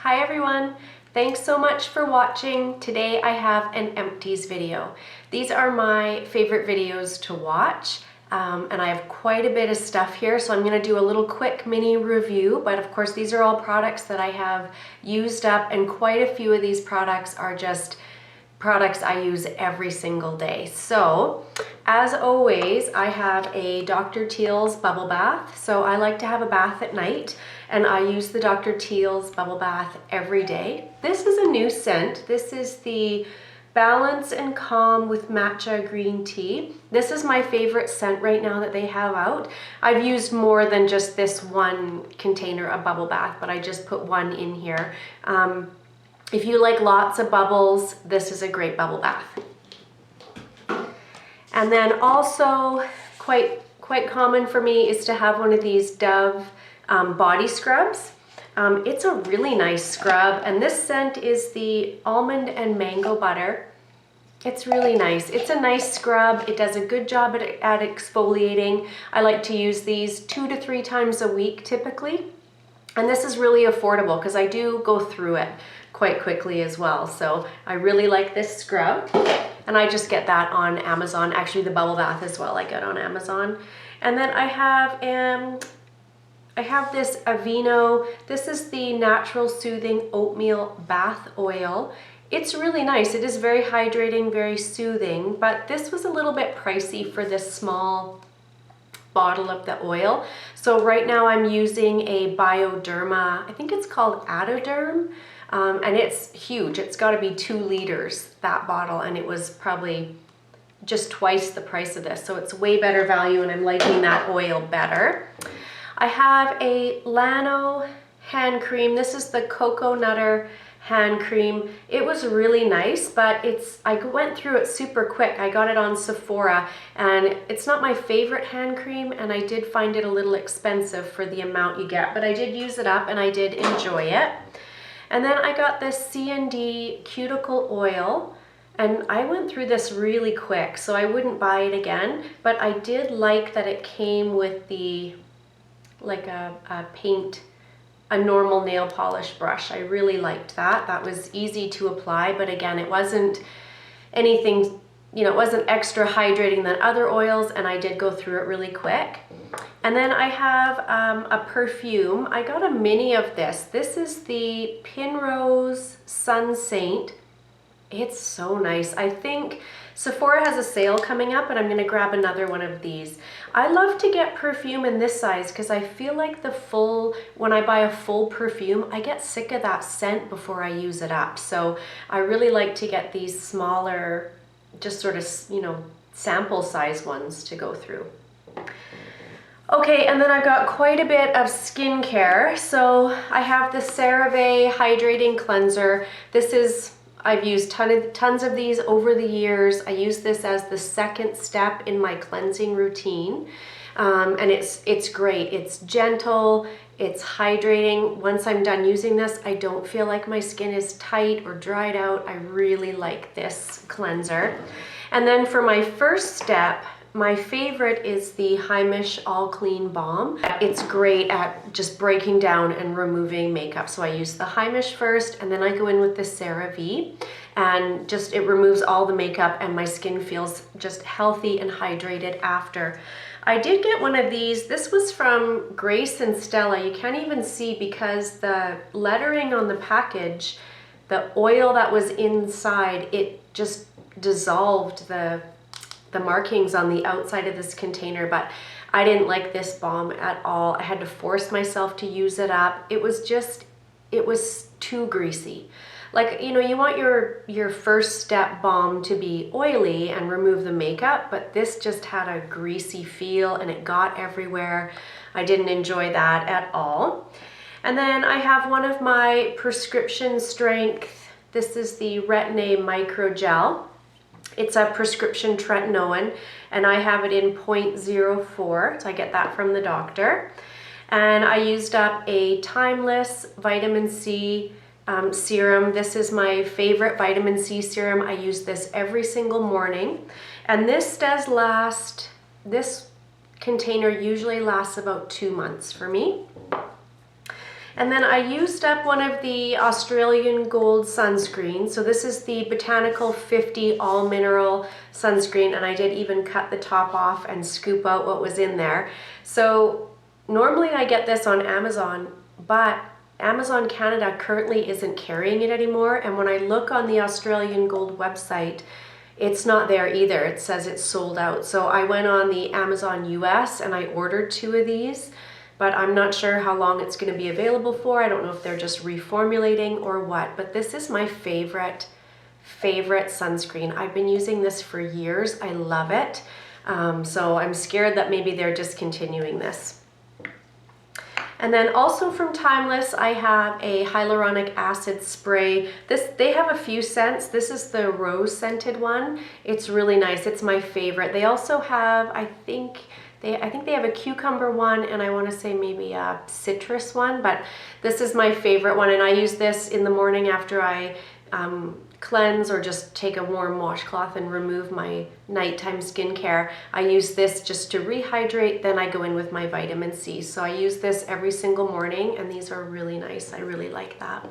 Hi everyone, thanks so much for watching. Today I have an empties video. These are my favorite videos to watch and I have quite a bit of stuff here, so I'm going to do a little quick mini review, but of course these are all products that I have used up, and quite a few of these products are just products I use every single day. So as always, I have a Dr. Teal's bubble bath. So I like to have a bath at night, and I use the Dr. Teal's bubble bath every day. This is a new scent. This is the Balance and Calm with Matcha Green Tea. This is my favorite scent right now that they have out. I've used more than just this one container of bubble bath, but I just put one in here. If you like lots of bubbles, this is a great bubble bath. And then also quite common for me is to have one of these Dove body scrubs. It's a really nice scrub, and this scent is the almond and mango butter. It's really nice. It's a nice scrub. It does a good job at exfoliating. I like to use these 2 to 3 times a week typically. And this is really affordable because I do go through it quite quickly as well. So I really like this scrub, and I just get that on Amazon. Actually, the bubble bath as well I get on Amazon. And then I have this Aveeno. This is the Natural Soothing Oatmeal Bath Oil. It's really nice. It is very hydrating, very soothing, but this was a little bit pricey for this small bottle of the oil. So right now I'm using a Bioderma, I think it's called Adoderm, and it's huge. It's got to be 2 liters, that bottle, and it was probably just twice the price of this. So it's way better value, and I'm liking that oil better. I have a Lano hand cream. This is the Cocoa Nutter hand cream. It was really nice, but I went through it super quick. I got it on Sephora, and it's not my favorite hand cream, and I did find it a little expensive for the amount you get, but I did use it up and I did enjoy it. And then I got this C&D cuticle oil, and I went through this really quick, so I wouldn't buy it again, but I did like that it came with the like a normal nail polish brush. I really liked that. That was easy to apply, but again, it wasn't anything, it wasn't extra hydrating than other oils, and I did go through it really quick. And then I have a perfume. I got a mini of this. This is the Pinrose Sun Saint. It's so nice. I think Sephora has a sale coming up, and I'm gonna grab another one of these. I love to get perfume in this size because I feel like when I buy a full perfume, I get sick of that scent before I use it up. So I really like to get these smaller, just sort of, sample size ones to go through. Okay, and then I've got quite a bit of skincare. So I have the CeraVe Hydrating Cleanser. I've used tons of these over the years. I use this as the second step in my cleansing routine. And it's great. It's gentle, it's hydrating. Once I'm done using this, I don't feel like my skin is tight or dried out. I really like this cleanser. And then for my first step, my favorite is the Heimish All Clean Balm. It's great at just breaking down and removing makeup. So I use the Heimish first, and then I go in with the CeraVe, and it removes all the makeup, and my skin feels just healthy and hydrated after. I did get one of these. This was from Grace and Stella. You can't even see because the lettering on the package, the oil that was inside, it just dissolved the markings on the outside of this container, but I didn't like this balm at all. I had to force myself to use it up. It was too greasy. Like, you want your first step balm to be oily and remove the makeup, but this just had a greasy feel and it got everywhere. I didn't enjoy that at all. And then I have one of my prescription strength. This is the Retin-A Micro Gel. It's a prescription tretinoin, and I have it in 0.04, so I get that from the doctor. And I used up a Timeless vitamin C serum. This is my favorite vitamin C serum. I use this every single morning, and this container usually lasts about 2 months for me. And then I used up one of the Australian Gold sunscreen. So this is the Botanical 50 All Mineral sunscreen, and I did even cut the top off and scoop out what was in there. So normally I get this on Amazon, but Amazon Canada currently isn't carrying it anymore. And when I look on the Australian Gold website, it's not there either. It says it's sold out. So I went on the Amazon US and I ordered 2 of these, but I'm not sure how long it's going to be available for. I don't know if they're just reformulating or what, but this is my favorite sunscreen. I've been using this for years. I love it. So I'm scared that maybe they're discontinuing this. And then also from Timeless, I have a hyaluronic acid spray. They have a few scents. This is the rose scented one. It's really nice. It's my favorite. They also have, I think they have a cucumber one, and I want to say maybe a citrus one, but this is my favorite one, and I use this in the morning after I cleanse or just take a warm washcloth and remove my nighttime skincare. I use this just to rehydrate, then I go in with my vitamin C. So I use this every single morning, and these are really nice. I really like that.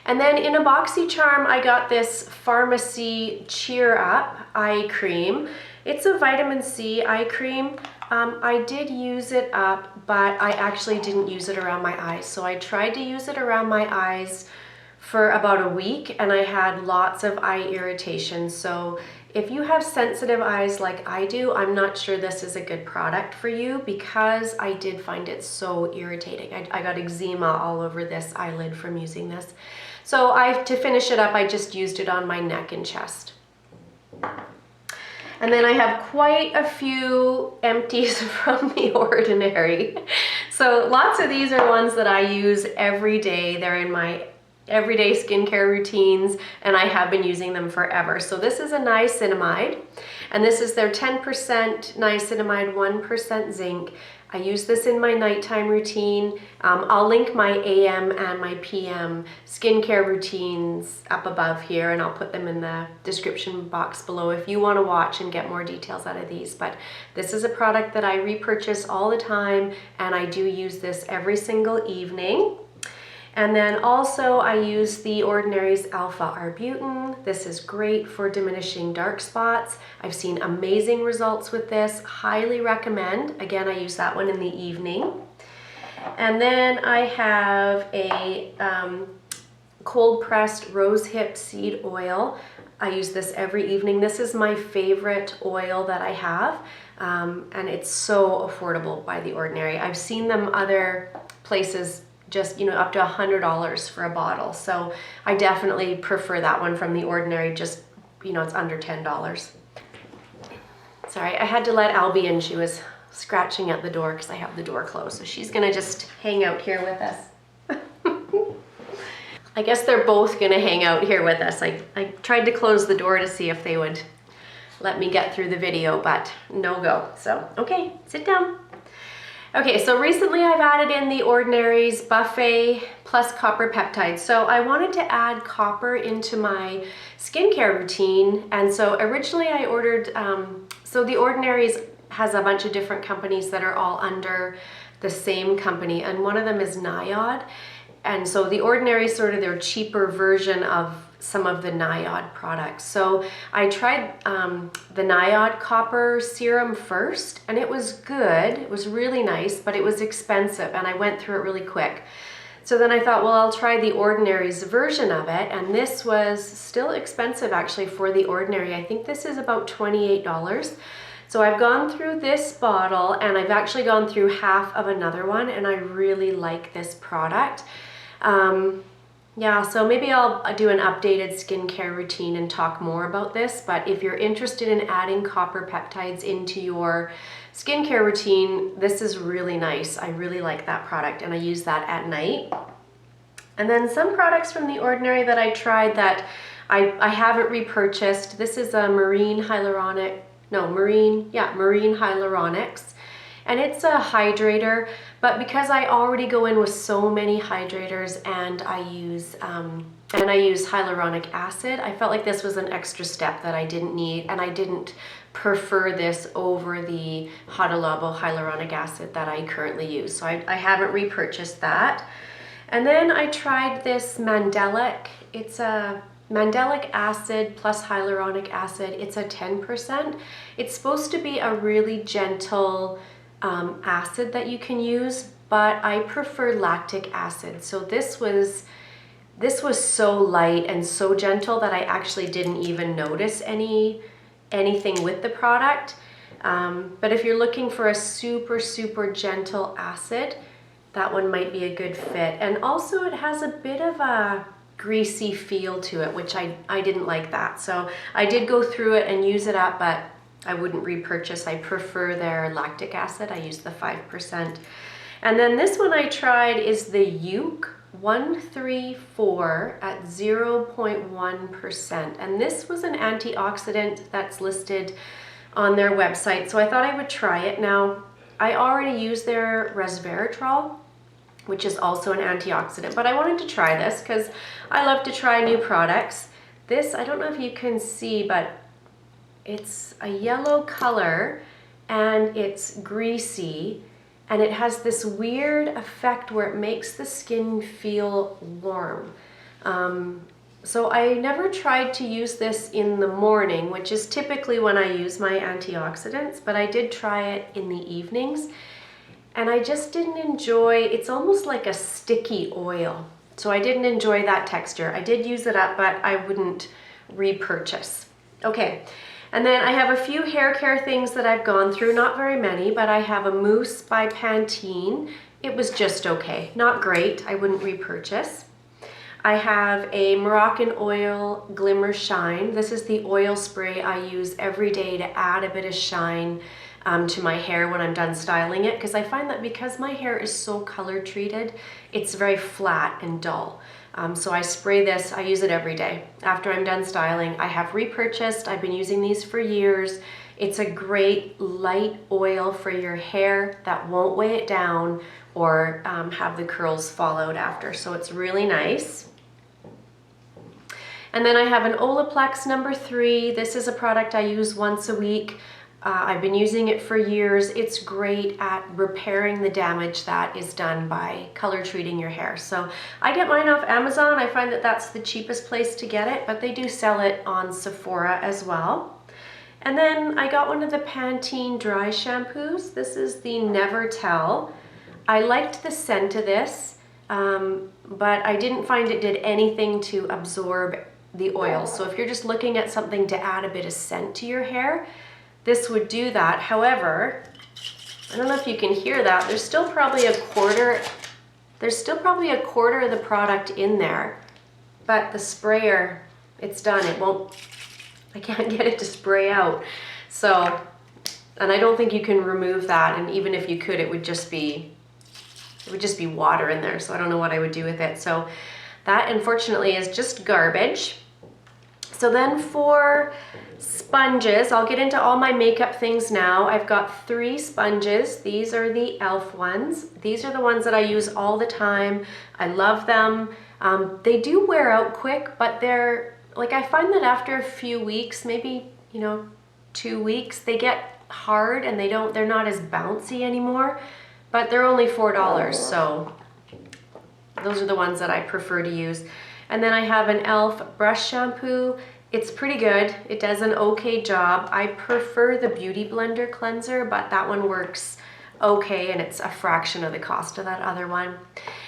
And then in a BoxyCharm, I got this Pharmacy Cheer Up eye cream. It's a vitamin C eye cream. I did use it up, but I actually didn't use it around my eyes. So I tried to use it around my eyes for about a week, and I had lots of eye irritation. So if you have sensitive eyes like I do, I'm not sure this is a good product for you, because I did find it so irritating. I got eczema all over this eyelid from using this. So to finish it up, I just used it on my neck and chest. And then I have quite a few Empties from The Ordinary. So lots of these are ones that I use every day. They're in my everyday skincare routines, and I have been using them forever. So this is a niacinamide, and this is their 10% niacinamide, 1% zinc. I use this in my nighttime routine. I'll link my AM and my PM skincare routines up above here, and I'll put them in the description box below if you want to watch and get more details out of these. But this is a product that I repurchase all the time, and I do use this every single evening. And then also I use The Ordinary's Alpha Arbutin. This is great for diminishing dark spots. I've seen amazing results with this, highly recommend. Again, I use that one in the evening. And then I have a cold pressed rosehip seed oil. I use this every evening. This is my favorite oil that I have, and it's so affordable by The Ordinary. I've seen them other places just, up to $100 for a bottle. So I definitely prefer that one from The Ordinary. Just, it's under $10. Sorry, I had to let Albie in. She was scratching at the door because I have the door closed. So she's gonna just hang out here with us. I guess they're both gonna hang out here with us. I tried to close the door to see if they would let me get through the video, but no go. So, okay, sit down. Okay, so recently I've added in The Ordinary's Buffet Plus Copper Peptides. So I wanted to add copper into my skincare routine, and so originally I ordered, so The Ordinary's has a bunch of different companies that are all under the same company, and one of them is Niod. And so The Ordinary is sort of their cheaper version of some of the Niod products. So I tried the Niod copper serum first, and it was good. It was really nice, but it was expensive, and I went through it really quick. So then I thought, well, I'll try The Ordinary's version of it, and this was still expensive actually for The Ordinary. I think this is about $28. So I've gone through this bottle, and I've actually gone through half of another one, and I really like this product. Yeah, so maybe I'll do an updated skincare routine and talk more about this, but if you're interested in adding copper peptides into your skincare routine, this is really nice. I really like that product, and I use that at night. And then some products from The Ordinary that I tried that I haven't repurchased. This is a marine hyaluronics, and it's a hydrator, but because I already go in with so many hydrators and I use hyaluronic acid, I felt like this was an extra step that I didn't need, and I didn't prefer this over the Hada Labo hyaluronic acid that I currently use. So I haven't repurchased that. And then I tried this Mandelic. It's a Mandelic acid plus hyaluronic acid. It's a 10%. It's supposed to be a really gentle acid that you can use, but I prefer lactic acid. So this was so light and so gentle that I actually didn't even notice anything with the product. But if you're looking for a super, super gentle acid, that one might be a good fit. And also it has a bit of a greasy feel to it, which I didn't like that. So I did go through it and use it up, but I wouldn't repurchase. I prefer their lactic acid. I use the 5%. And then this one I tried is the Uke 134 at 0.1%. And this was an antioxidant that's listed on their website. So I thought I would try it. Now, I already use their resveratrol, which is also an antioxidant, but I wanted to try this because I love to try new products. This, I don't know if you can see, but it's a yellow color and it's greasy and it has this weird effect where it makes the skin feel warm. So I never tried to use this in the morning, which is typically when I use my antioxidants, but I did try it in the evenings. And I just didn't enjoy, it's almost like a sticky oil. So I didn't enjoy that texture. I did use it up, but I wouldn't repurchase. Okay, and then I have a few hair care things that I've gone through, not very many, but I have a mousse by Pantene. It was just okay, not great, I wouldn't repurchase. I have a Moroccan Oil Glimmer Shine. This is the oil spray I use every day to add a bit of shine to my hair when I'm done styling it, because I find that because my hair is so color treated, it's very flat and dull. So I spray this, I use it every day. After I'm done styling, I have repurchased, I've been using these for years. It's a great light oil for your hair that won't weigh it down or have the curls fall out after, so it's really nice. And then I have an Olaplex number 3. This is a product I use once a week. I've been using it for years. It's great at repairing the damage that is done by color treating your hair. So I get mine off Amazon. I find that that's the cheapest place to get it, but they do sell it on Sephora as well. And then I got one of the Pantene dry shampoos. This is the Never Tell. I liked the scent of this, but I didn't find it did anything to absorb the oil. So if you're just looking at something to add a bit of scent to your hair, this would do that. However, I don't know if you can hear that. There's still probably a quarter of the product in there, but the sprayer, it's done. I can't get it to spray out. So, and I don't think you can remove that. And even if you could, it would just be water in there. So I don't know what I would do with it. So that unfortunately is just garbage. So then for sponges, I'll get into all my makeup things now. I've got 3 sponges. These are the e.l.f. ones. These are the ones that I use all the time. I love them. They do wear out quick, but they're, like, I find that after a few weeks, maybe, 2 weeks, they get hard and they're not as bouncy anymore, but they're only $4, so those are the ones that I prefer to use. And then I have an e.l.f. brush shampoo. It's pretty good. It does an okay job. I prefer the Beauty Blender cleanser, but that one works okay, and it's a fraction of the cost of that other one.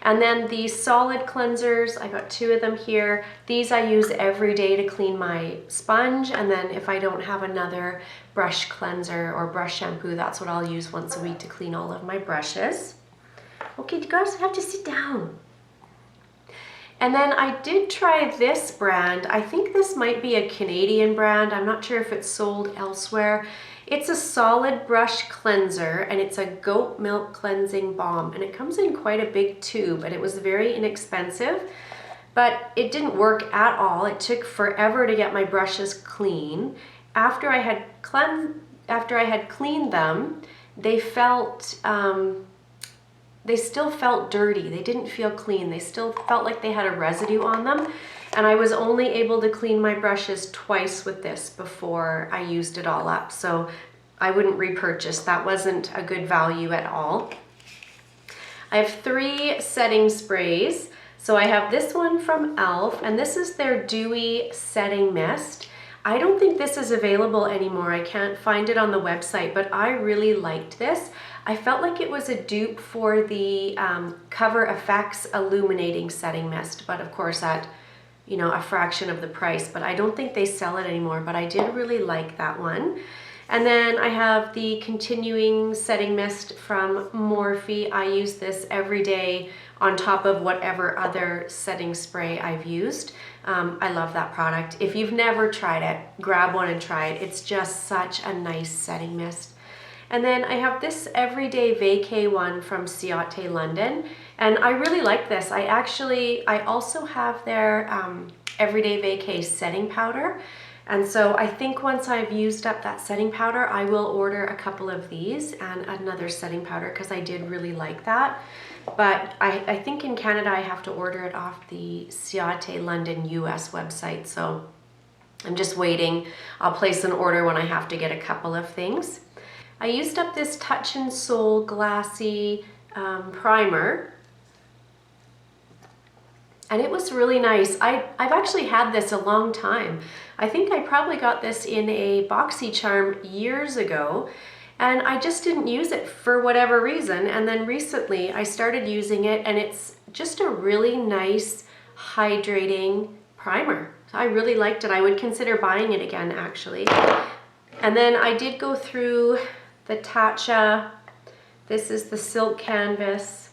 And then the solid cleansers, I got 2 of them here. These I use every day to clean my sponge, and then if I don't have another brush cleanser or brush shampoo, that's what I'll use once a week to clean all of my brushes. Okay, you guys have to sit down. And then I did try this brand. I think this might be a Canadian brand. I'm not sure if it's sold elsewhere. It's a solid brush cleanser, and it's a goat milk cleansing balm, and it comes in quite a big tube, and it was very inexpensive, but it didn't work at all. It took forever to get my brushes clean. After I had cleaned them, they still felt dirty. They didn't feel clean. They still felt like they had a residue on them. And I was only able to clean my brushes twice with this before I used it all up. So I wouldn't repurchase. That wasn't a good value at all. I have 3 setting sprays. So I have this one from e.l.f. and this is their Dewy Setting Mist. I don't think this is available anymore. I can't find it on the website, but I really liked this. I felt like it was a dupe for the Cover FX Illuminating Setting Mist, but of course at, you know, a fraction of the price, but I don't think they sell it anymore, but I did really like that one. And then I have the Continuing Setting Mist from Morphe. I use this every day on top of whatever other setting spray I've used. I love that product. If you've never tried it, grab one and try it. It's just such a nice setting mist. And then I have this Everyday Vacay one from Ciate London, and I really like this. I also have their Everyday Vacay setting powder. And so I think once I've used up that setting powder, I will order a couple of these and another setting powder because I did really like that. But I think in Canada I have to order it off the Ciate London US website. So I'm just waiting. I'll place an order when I have to get a couple of things. I used up this Touch and Soul Glassy primer. And it was really nice. I've actually had this a long time. I think I probably got this in a BoxyCharm years ago, and I just didn't use it for whatever reason. And then recently I started using it, and it's just a really nice hydrating primer. So I really liked it. I would consider buying it again, actually. And then I did go through the Tatcha. This is the Silk Canvas.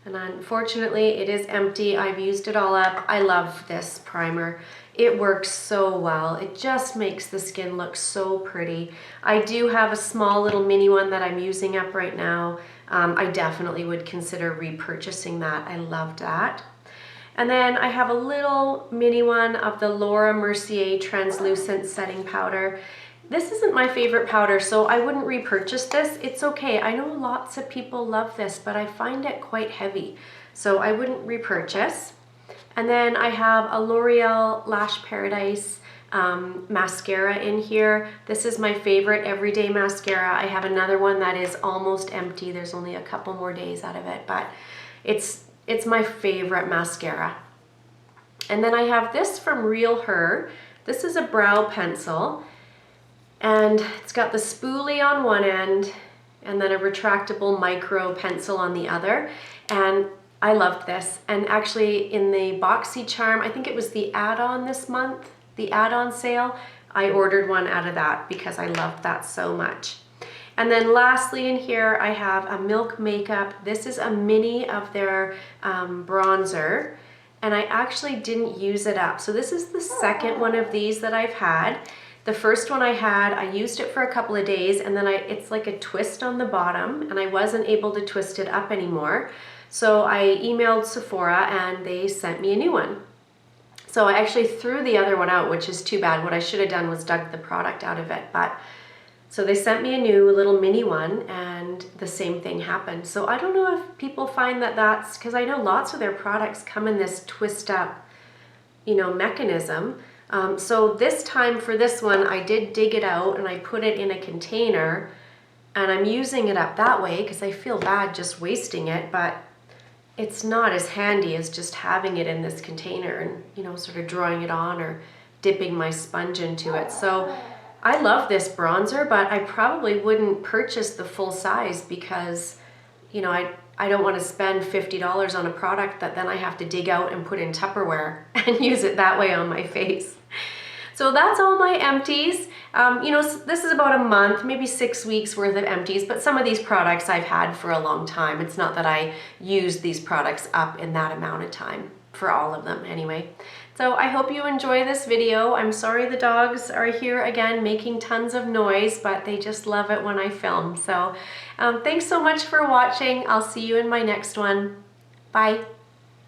And unfortunately, it is empty. I've used it all up. I love this primer. It works so well. It just makes the skin look so pretty. I do have a small little mini one that I'm using up right now. I definitely would consider repurchasing that. I loved that. And then I have a little mini one of the Laura Mercier Translucent Setting Powder. This isn't my favorite powder, so I wouldn't repurchase this. It's okay. I know lots of people love this, but I find it quite heavy, so I wouldn't repurchase. And then I have a L'Oreal Lash Paradise mascara in here. This is my favorite everyday mascara. I have another one that is almost empty. There's only a couple more days out of it, but it's my favorite mascara. And then I have this from Real Her. This is a brow pencil. And it's got the spoolie on one end and then a retractable micro pencil on the other. And I loved this. And actually in the BoxyCharm, I think it was the add-on this month, the add-on sale, I ordered one out of that because I loved that so much. And then lastly in here, I have a Milk Makeup. This is a mini of their bronzer. And I actually didn't use it up. So this is the second one of these that I've had. The first one I used it for a couple of days, and then it's like a twist on the bottom, and I wasn't able to twist it up anymore. So I emailed Sephora and they sent me a new one. So I actually threw the other one out, which is too bad. What I should have done was dug the product out of it. So they sent me a new little mini one, and the same thing happened. So I don't know if people find that that's, because I know lots of their products come in this twist up, you know, mechanism. So this time for this one, I did dig it out and I put it in a container, and I'm using it up that way because I feel bad just wasting it, but it's not as handy as just having it in this container and, you know, sort of drawing it on or dipping my sponge into it. So I love this bronzer, but I probably wouldn't purchase the full size because, you know, I don't want to spend $50 on a product that then I have to dig out and put in Tupperware and use it that way on my face. So that's all my empties. You know, this is about a month, maybe 6 weeks worth of empties, but some of these products I've had for a long time. It's not that I use these products up in that amount of time, for all of them anyway. So I hope you enjoy this video. I'm sorry the dogs are here again making tons of noise, but they just love it when I film. So thanks so much for watching. I'll see you in my next one. Bye.